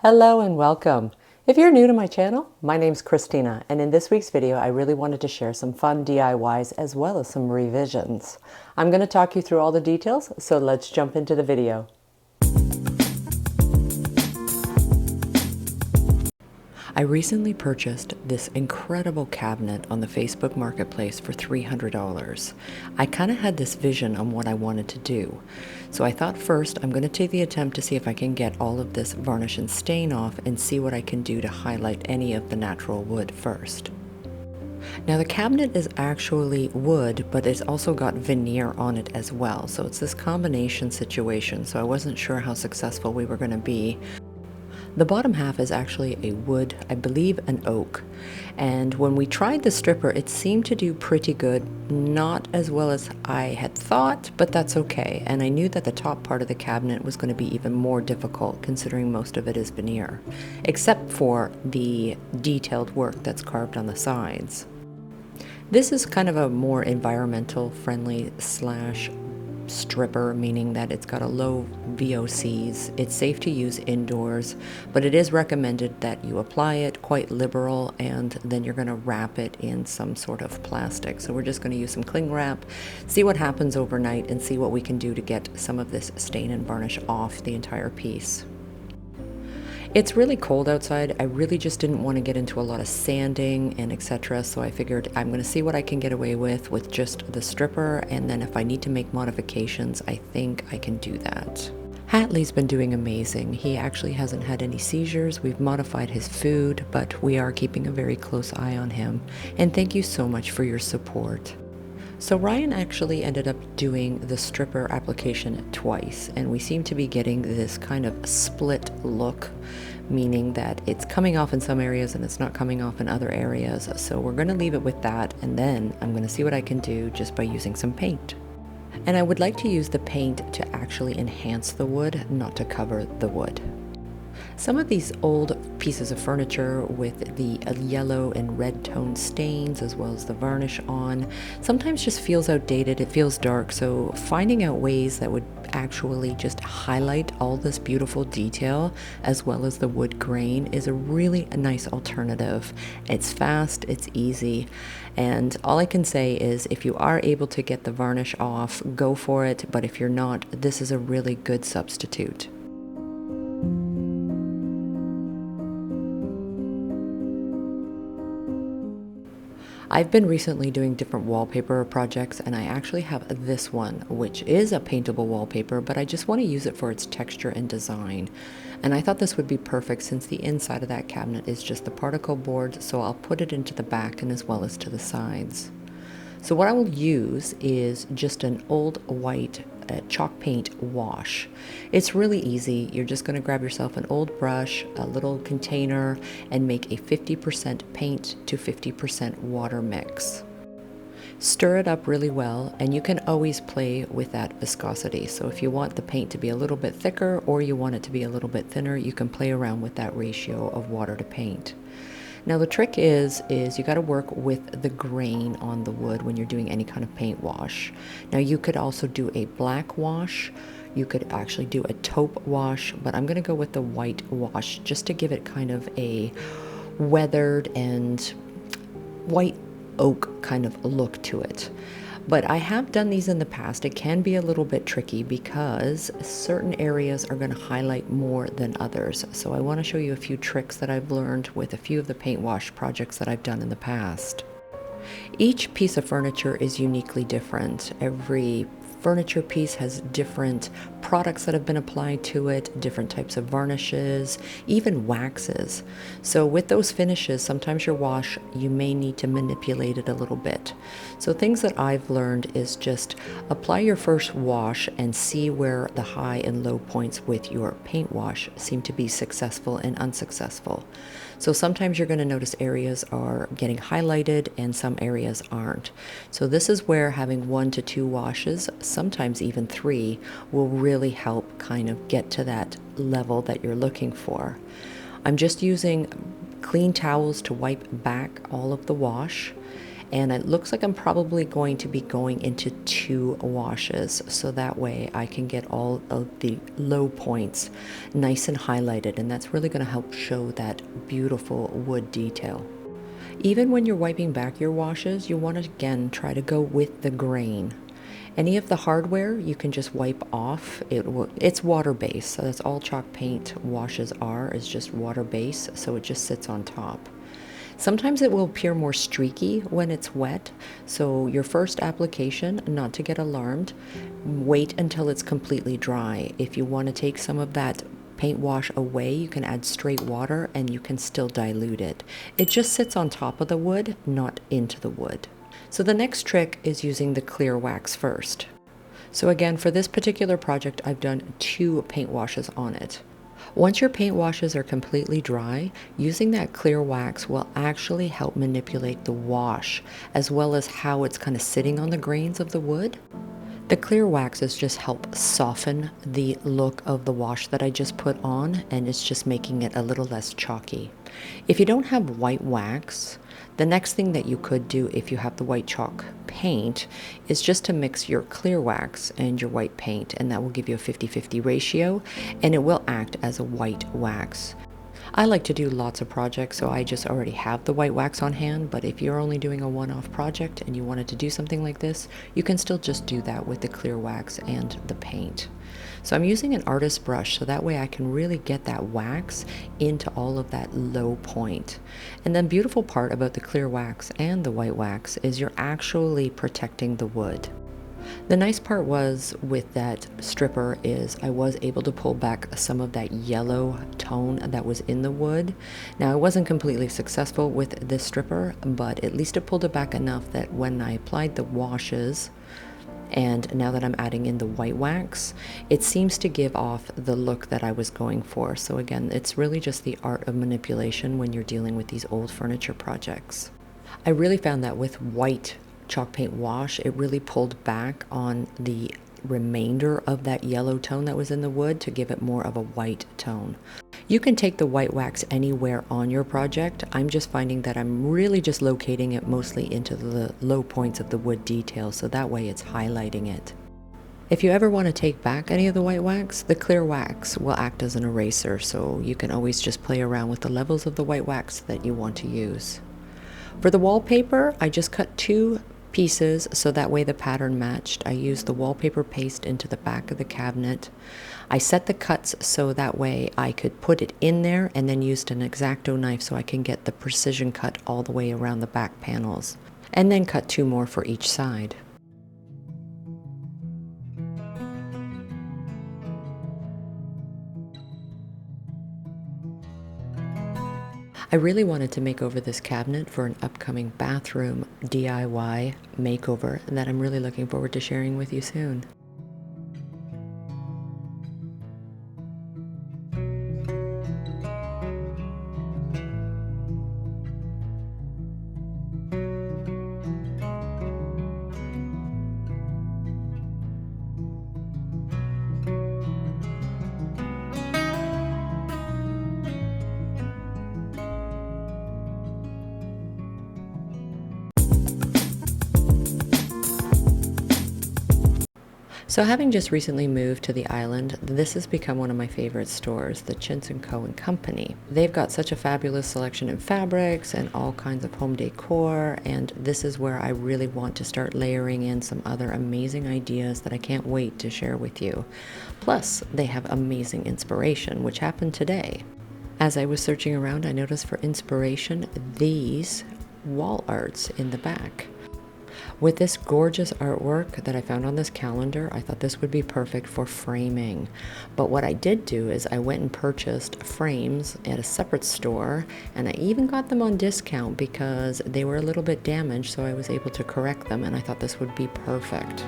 Hello and welcome. If you're new to my channel, my name's Christina, and in this week's video I really wanted to share some fun DIYs as well as some revisions. I'm going to talk you through all the details, so let's jump into the video. I recently purchased this incredible cabinet on the Facebook Marketplace for $300. I kind of had this vision on what I wanted to do. So I thought first I'm going to take the attempt to see if I can get all of this varnish and stain off and see what I can do to highlight any of the natural wood first. Now the cabinet is actually wood, but it's also got veneer on it as well. So it's this combination situation, so I wasn't sure how successful we were going to be. The bottom half is actually a wood, I believe an oak, and when we tried the stripper it seemed to do pretty good, not as well as I had thought, but that's okay, and I knew that the top part of the cabinet was going to be even more difficult considering most of it is veneer, except for the detailed work that's carved on the sides. This is kind of a more environmental friendly slash stripper, meaning that it's got a low VOCs. It's safe to use indoors, but it is recommended that you apply it quite liberal and then you're going to wrap it in some sort of plastic. So we're just going to use some cling wrap, see what happens overnight, and see what we can do to get some of this stain and varnish off the entire piece. It's really cold outside. I really just didn't want to get into a lot of sanding and etc. So I figured I'm going to see what I can get away with just the stripper, and then if I need to make modifications, I think I can do that. Hatley's been doing amazing. He actually hasn't had any seizures. We've modified his food, but we are keeping a very close eye on him. And thank you so much for your support. So Ryan actually ended up doing the stripper application twice, and we seem to be getting this kind of split look, meaning that it's coming off in some areas and it's not coming off in other areas. So we're going to leave it with that, and then I'm going to see what I can do just by using some paint. And I would like to use the paint to actually enhance the wood, not to cover the wood. Some of these old pieces of furniture with the yellow and red tone stains as well as the varnish on sometimes just feels outdated, it feels dark, so finding out ways that would actually just highlight all this beautiful detail as well as the wood grain is a really nice alternative. It's fast, it's easy, and all I can say is if you are able to get the varnish off, go for it, but if you're not, this is a really good substitute. I've been recently doing different wallpaper projects, and I actually have this one, which is a paintable wallpaper, but I just want to use it for its texture and design. And I thought this would be perfect since the inside of that cabinet is just the particle board, so I'll put it into the back and as well as to the sides. So what I will use is just an old white chalk paint wash. It's really easy. You're just going to grab yourself an old brush, a little container, and make a 50% paint to 50% water mix. Stir it up really well, and you can always play with that viscosity. So if you want the paint to be a little bit thicker or you want it to be a little bit thinner, you can play around with that ratio of water to paint. Now the trick is you got to work with the grain on the wood when you're doing any kind of paint wash. Now you could also do a black wash, you could actually do a taupe wash, but I'm going to go with the white wash just to give it kind of a weathered and white oak kind of look to it. But I have done these in the past. It can be a little bit tricky because certain areas are going to highlight more than others. So I want to show you a few tricks that I've learned with a few of the paint wash projects that I've done in the past. Each piece of furniture is uniquely different. Every furniture piece has different products that have been applied to it, different types of varnishes, even waxes. So with those finishes, sometimes your wash, you may need to manipulate it a little bit. So things that I've learned is just apply your first wash and see where the high and low points with your paint wash seem to be successful and unsuccessful. So sometimes you're going to notice areas are getting highlighted and some areas aren't. So this is where having 1 to 2 washes, sometimes even 3, will really help kind of get to that level that you're looking for. I'm just using clean towels to wipe back all of the wash, And it looks like I'm probably going to be going into 2 washes, so that way I can get all of the low points nice and highlighted, and that's really going to help show that beautiful wood detail. Even when you're wiping back your washes, you want to again try to go with the grain. Any of the hardware you can just wipe off. It's water-based, so that's all chalk paint washes are, is just water-based, so it just sits on top. Sometimes it will appear more streaky when it's wet, so your first application, not to get alarmed, wait until it's completely dry. If you want to take some of that paint wash away, you can add straight water and you can still dilute it. It just sits on top of the wood, not into the wood. So the next trick is using the clear wax first. So again, for this particular project, I've done 2 paint washes on it. Once your paint washes are completely dry, using that clear wax will actually help manipulate the wash, as well as how it's kind of sitting on the grains of the wood. The clear waxes just help soften the look of the wash that I just put on, and it's just making it a little less chalky. If you don't have white wax, the next thing that you could do if you have the white chalk paint is just to mix your clear wax and your white paint, and that will give you a 50-50 ratio, and it will act as a white wax. I like to do lots of projects, so I just already have the white wax on hand, but if you're only doing a one-off project and you wanted to do something like this, you can still just do that with the clear wax and the paint. So I'm using an artist brush, so that way I can really get that wax into all of that low point. And the beautiful part about the clear wax and the white wax is you're actually protecting the wood. The nice part was with that stripper is I was able to pull back some of that yellow tone that was in the wood. Now, I wasn't completely successful with this stripper, but at least it pulled it back enough that when I applied the washes, and now that I'm adding in the white wax, it seems to give off the look that I was going for. So again, it's really just the art of manipulation when you're dealing with these old furniture projects. I really found that with white chalk paint wash, it really pulled back on the remainder of that yellow tone that was in the wood to give it more of a white tone. You can take the white wax anywhere on your project. I'm just finding that I'm really just locating it mostly into the low points of the wood detail, so that way it's highlighting it. If you ever want to take back any of the white wax, the clear wax will act as an eraser, so you can always just play around with the levels of the white wax that you want to use. For the wallpaper, I just cut 2 pieces so that way the pattern matched. I used the wallpaper paste into the back of the cabinet. I set the cuts so that way I could put it in there, and then used an X-Acto knife so I can get the precision cut all the way around the back panels, and then cut 2 more for each side. I really wanted to make over this cabinet for an upcoming bathroom DIY makeover that I'm really looking forward to sharing with you soon. So having just recently moved to the island, this has become one of my favorite stores, the Chintz & Co. and Company. They've got such a fabulous selection in fabrics and all kinds of home decor, and this is where I really want to start layering in some other amazing ideas that I can't wait to share with you. Plus, they have amazing inspiration, which happened today. As I was searching around, I noticed for inspiration these wall arts in the back. With this gorgeous artwork that I found on this calendar, I thought this would be perfect for framing. But what I did do is I went and purchased frames at a separate store, and I even got them on discount because they were a little bit damaged, so I was able to correct them, and I thought this would be perfect.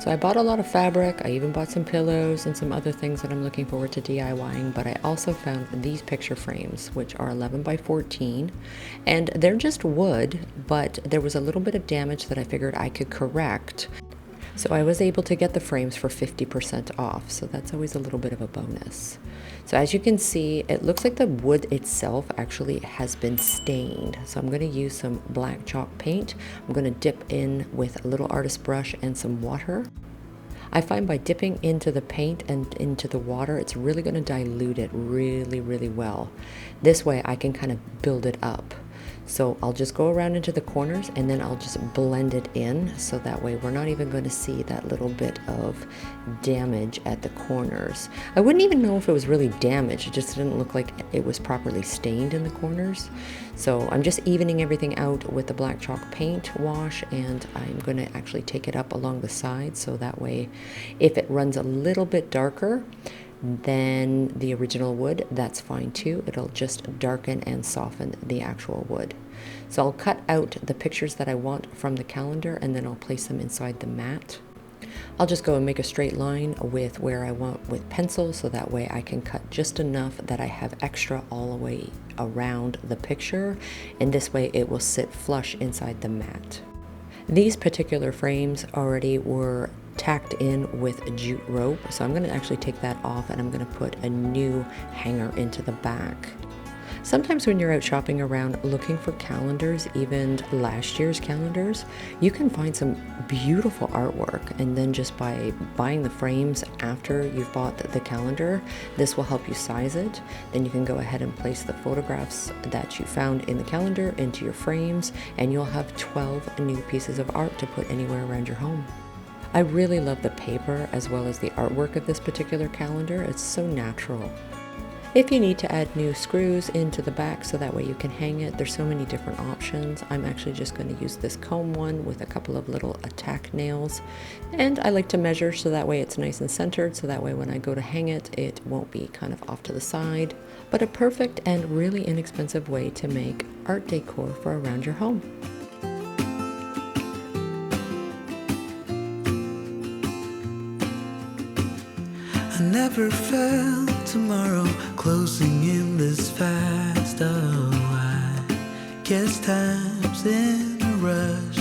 So I bought a lot of fabric, I even bought some pillows and some other things that I'm looking forward to DIYing, but I also found these picture frames, which are 11 by 14, and they're just wood, but there was a little bit of damage that I figured I could correct. So I was able to get the frames for 50% off, so that's always a little bit of a bonus. So as you can see, it looks like the wood itself actually has been stained. So I'm going to use some black chalk paint. I'm going to dip in with a little artist brush and some water. I find by dipping into the paint and into the water, it's really going to dilute it really, really well. This way I can kind of build it up. So I'll just go around into the corners and then I'll just blend it in, so that way we're not even going to see that little bit of damage at the corners. I wouldn't even know if it was really damaged, it just didn't look like it was properly stained in the corners. So I'm just evening everything out with the black chalk paint wash, and I'm going to actually take it up along the sides, so that way if it runs a little bit darker than the original wood, that's fine too. It'll just darken and soften the actual wood. So I'll cut out the pictures that I want from the calendar, and then I'll place them inside the mat. I'll just go and make a straight line with where I want with pencil, so that way I can cut just enough that I have extra all the way around the picture, and this way it will sit flush inside the mat. These particular frames already were tacked in with jute rope, so I'm going to actually take that off and I'm going to put a new hanger into the back. Sometimes when you're out shopping around looking for calendars, even last year's calendars, you can find some beautiful artwork, and then just by buying the frames after you've bought the calendar, this will help you size it. Then you can go ahead and place the photographs that you found in the calendar into your frames, and you'll have 12 new pieces of art to put anywhere around your home. I really love the paper as well as the artwork of this particular calendar. It's so natural. If you need to add new screws into the back so that way you can hang it, there's so many different options. I'm actually just going to use this comb one with a couple of little attack nails. And I like to measure so that way it's nice and centered, so that way when I go to hang it, it won't be kind of off to the side. But a perfect and really inexpensive way to make art decor for around your home. I never felt tomorrow closing in this fast. Oh, I guess time's in a rush.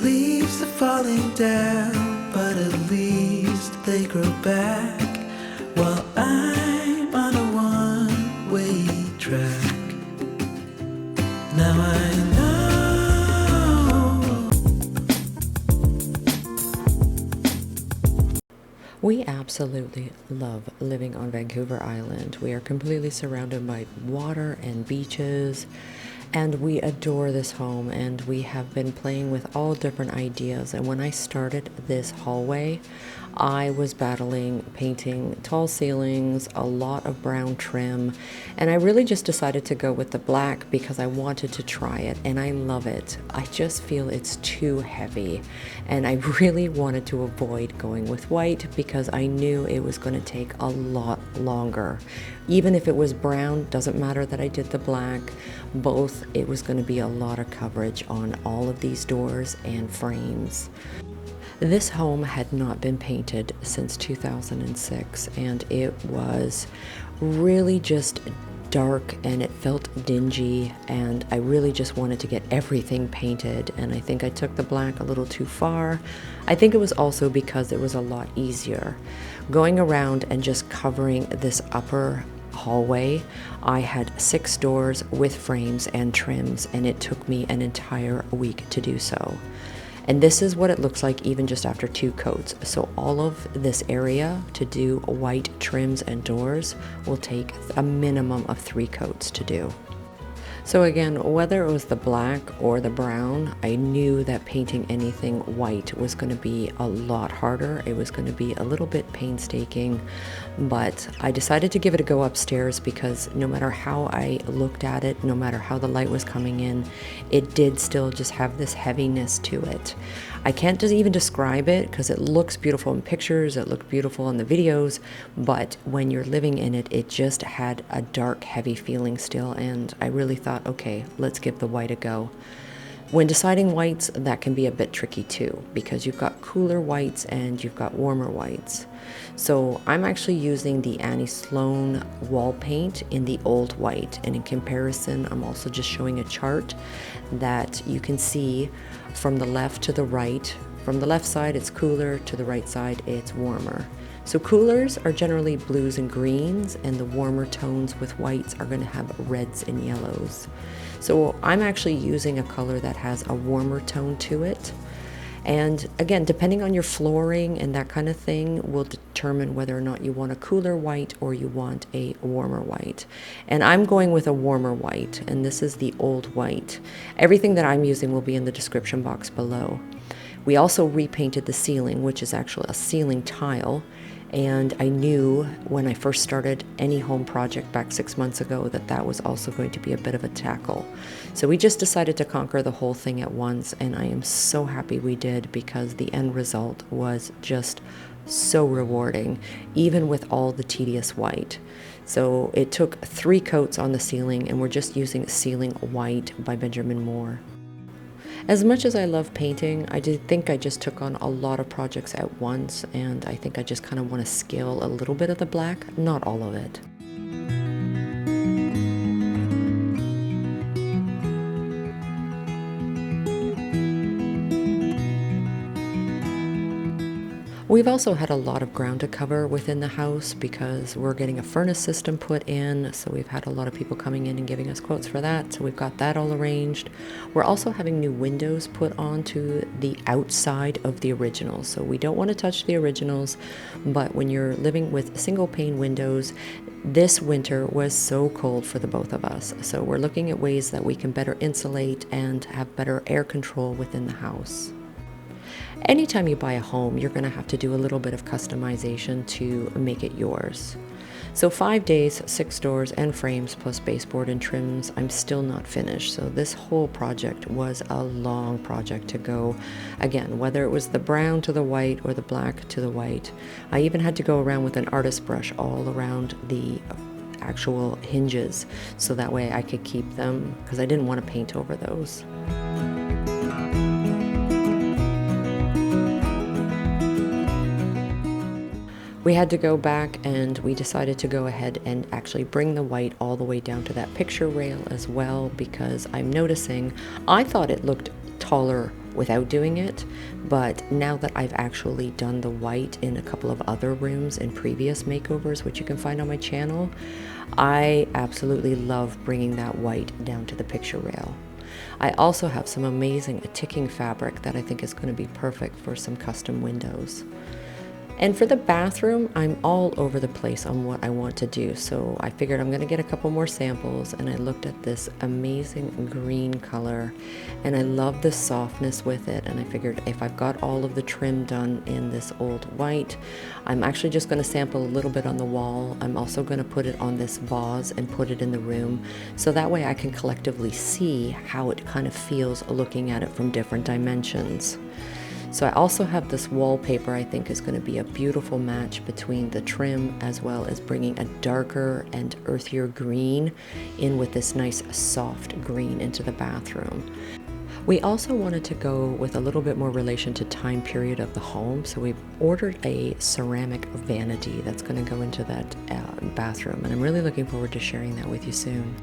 Leaves are falling down, but at least they grow back, while I'm on a one-way track. Now I know we absolutely love living on Vancouver Island. We are completely surrounded by water and beaches, and we adore this home, and we have been playing with all different ideas. And when I started this hallway, I was battling painting tall ceilings, a lot of brown trim, and I really just decided to go with the black because I wanted to try it, and I love it. I just feel it's too heavy, and I really wanted to avoid going with white because I knew it was going to take a lot longer. Even if it was brown, doesn't matter that I did the black, both, it was going to be a lot of coverage on all of these doors and frames. This home had not been painted since 2006, and it was really just dark and it felt dingy, and I really just wanted to get everything painted, and I think I took the black a little too far. I think it was also because it was a lot easier. Going around and just covering this upper hallway, I had 6 doors with frames and trims, and it took me an entire week to do so. And this is what it looks like even just after 2 coats. So all of this area to do white trims and doors will take a minimum of 3 coats to do. So again, whether it was the black or the brown, I knew that painting anything white was going to be a lot harder. It was going to be a little bit painstaking, but I decided to give it a go upstairs because no matter how I looked at it, no matter how the light was coming in, it did still just have this heaviness to it. I can't just even describe it because it looks beautiful in pictures, it looked beautiful in the videos, but when you're living in it, it just had a dark, heavy feeling still, and I really thought, okay, let's give the white a go. When deciding whites, that can be a bit tricky too, because you've got cooler whites and you've got warmer whites. So I'm actually using the Annie Sloan wall paint in the old white, and in comparison, I'm also just showing a chart that you can see from the left to the right. From the left side, it's cooler, to the right side, it's warmer. So coolers are generally blues and greens, and the warmer tones with whites are going to have reds and yellows. So I'm actually using a color that has a warmer tone to it. And again, depending on your flooring and that kind of thing will determine whether or not you want a cooler white or you want a warmer white. And I'm going with a warmer white, and this is the old white. Everything that I'm using will be in the description box below. We also repainted the ceiling, which is actually a ceiling tile. And I knew when I first started any home project back 6 months ago that that was also going to be a bit of a tackle. So we just decided to conquer the whole thing at once, and I am so happy we did, because the end result was just so rewarding, even with all the tedious white. So it took 3 coats on the ceiling, and we're just using Ceiling White by Benjamin Moore. As much as I love painting, I did think I just took on a lot of projects at once, and I think I just kind of want to scale a little bit of the black, not all of it. We've also had a lot of ground to cover within the house because we're getting a furnace system put in, so we've had a lot of people coming in and giving us quotes for that, so we've got that all arranged. We're also having new windows put onto the outside of the originals, so we don't want to touch the originals, but when you're living with single pane windows, this winter was so cold for the both of us, so we're looking at ways that we can better insulate and have better air control within the house. Anytime you buy a home, you're going to have to do a little bit of customization to make it yours. So 5 days, 6 doors and frames plus baseboard and trims, I'm still not finished. So this whole project was a long project to go. Again, whether it was the brown to the white or the black to the white. I even had to go around with an artist brush all around the actual hinges, so that way I could keep them, because I didn't want to paint over those. We had to go back, and we decided to go ahead and actually bring the white all the way down to that picture rail as well, because I'm noticing, I thought it looked taller without doing it, but now that I've actually done the white in a couple of other rooms in previous makeovers, which you can find on my channel, I absolutely love bringing that white down to the picture rail. I also have some amazing ticking fabric that I think is going to be perfect for some custom windows. And for the bathroom, I'm all over the place on what I want to do. So I figured I'm going to get a couple more samples, and I looked at this amazing green color, and I love the softness with it. And I figured if I've got all of the trim done in this old white, I'm actually just going to sample a little bit on the wall. I'm also going to put it on this vase and put it in the room, so that way I can collectively see how it kind of feels looking at it from different dimensions. So I also have this wallpaper I think is going to be a beautiful match between the trim as well as bringing a darker and earthier green in with this nice soft green into the bathroom. We also wanted to go with a little bit more relation to time period of the home, so we've ordered a ceramic vanity that's going to go into that bathroom, and I'm really looking forward to sharing that with you soon.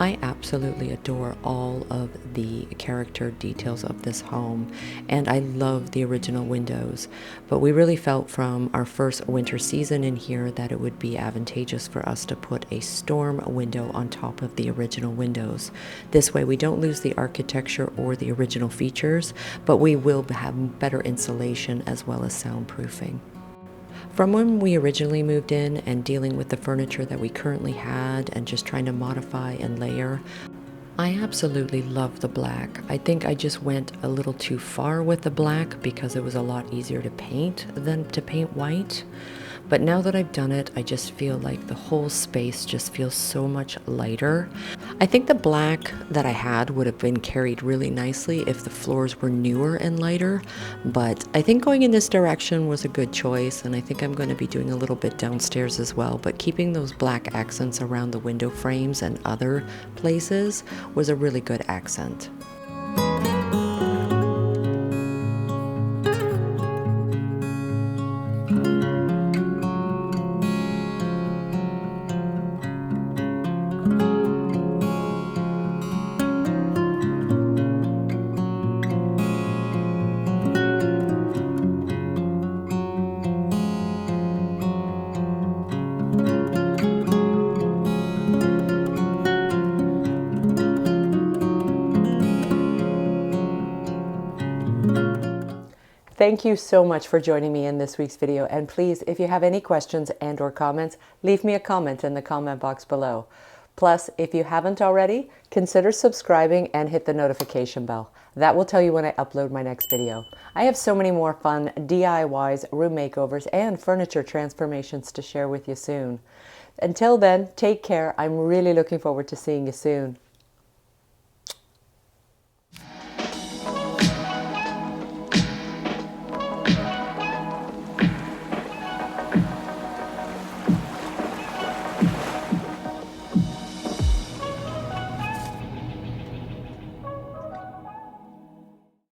I absolutely adore all of the character details of this home, and I love the original windows, but we really felt from our first winter season in here that it would be advantageous for us to put a storm window on top of the original windows. This way we don't lose the architecture or the original features, but we will have better insulation as well as soundproofing. From when we originally moved in and dealing with the furniture that we currently had and just trying to modify and layer, I absolutely love the black. I think I just went a little too far with the black because it was a lot easier to paint than to paint white. But now that I've done it, I just feel like the whole space just feels so much lighter. I think the black that I had would have been carried really nicely if the floors were newer and lighter, but I think going in this direction was a good choice, and I think I'm going to be doing a little bit downstairs as well, but keeping those black accents around the window frames and other places was a really good accent. Thank you so much for joining me in this week's video, and please, if you have any questions and or comments, leave me a comment in the comment box below. Plus, if you haven't already, consider subscribing and hit the notification bell. That will tell you when I upload my next video. I have so many more fun DIYs, room makeovers, and furniture transformations to share with you soon. Until then, take care. I'm really looking forward to seeing you soon.